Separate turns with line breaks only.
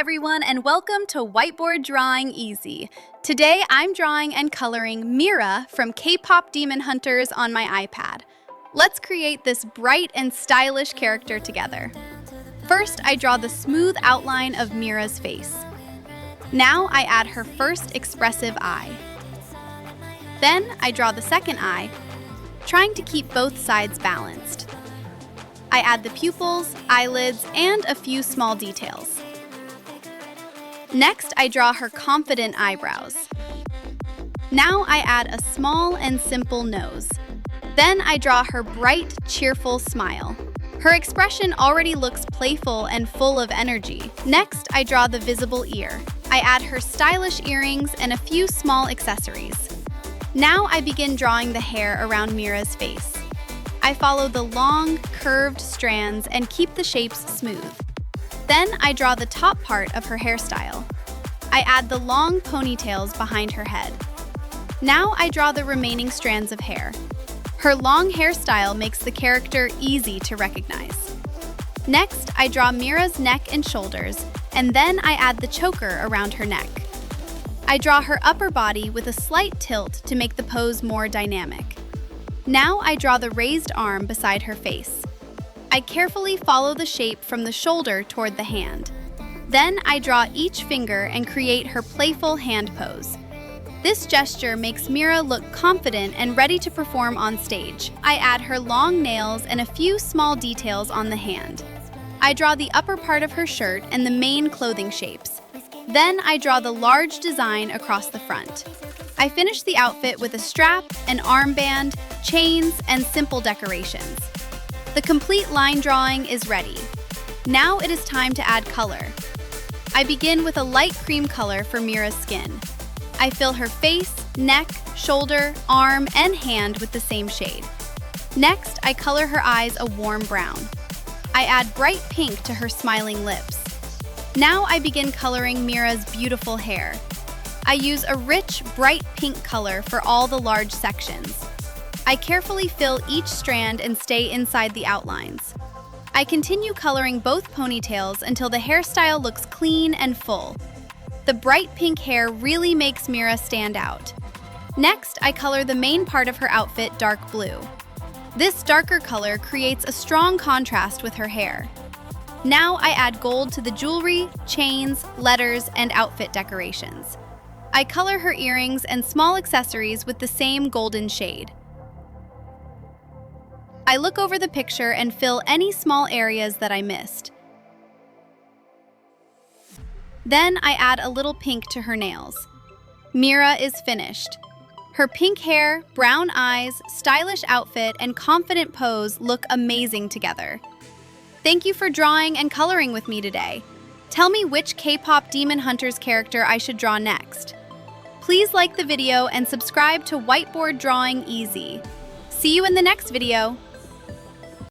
everyone, and welcome to Whiteboard Drawing Easy. Today I'm drawing and coloring Mira from K-Pop Demon Hunters on my iPad. Let's create this bright and stylish character together. First, I draw the smooth outline of Mira's face. Now I add her first expressive eye. Then I draw the second eye, trying to keep both sides balanced. I add the pupils, eyelids, and a few small details. Next, I draw her confident eyebrows. Now I add a small and simple nose. Then I draw her bright, cheerful smile. Her expression already looks playful and full of energy. Next, I draw the visible ear. I add her stylish earrings and a few small accessories. Now I begin drawing the hair around Mira's face. I follow the long, curved strands and keep the shapes smooth. Then I draw the top part of her hairstyle. I add the long ponytails behind her head. Now I draw the remaining strands of hair. Her long hairstyle makes the character easy to recognize. Next, I draw Mira's neck and shoulders, and then I add the choker around her neck. I draw her upper body with a slight tilt to make the pose more dynamic. Now I draw the raised arm beside her face. I carefully follow the shape from the shoulder toward the hand. Then I draw each finger and create her playful hand pose. This gesture makes Mira look confident and ready to perform on stage. I add her long nails and a few small details on the hand. I draw the upper part of her shirt and the main clothing shapes. Then I draw the large design across the front. I finish the outfit with a strap, an armband, chains, and simple decorations. The complete line drawing is ready. Now it is time to add color. I begin with a light cream color for Mira's skin. I fill her face, neck, shoulder, arm, and hand with the same shade. Next, I color her eyes a warm brown. I add bright pink to her smiling lips. Now I begin coloring Mira's beautiful hair. I use a rich, bright pink color for all the large sections. I carefully fill each strand and stay inside the outlines. I continue coloring both ponytails until the hairstyle looks clean and full. The bright pink hair really makes Mira stand out. Next, I color the main part of her outfit dark blue. This darker color creates a strong contrast with her hair. Now I add gold to the jewelry, chains, letters, and outfit decorations. I color her earrings and small accessories with the same golden shade. I look over the picture and fill any small areas that I missed. Then I add a little pink to her nails. Mira is finished. Her pink hair, brown eyes, stylish outfit, and confident pose look amazing together. Thank you for drawing and coloring with me today. Tell me which K-Pop Demon Hunters character I should draw next. Please like the video and subscribe to Whiteboard Drawing Easy. See you in the next video.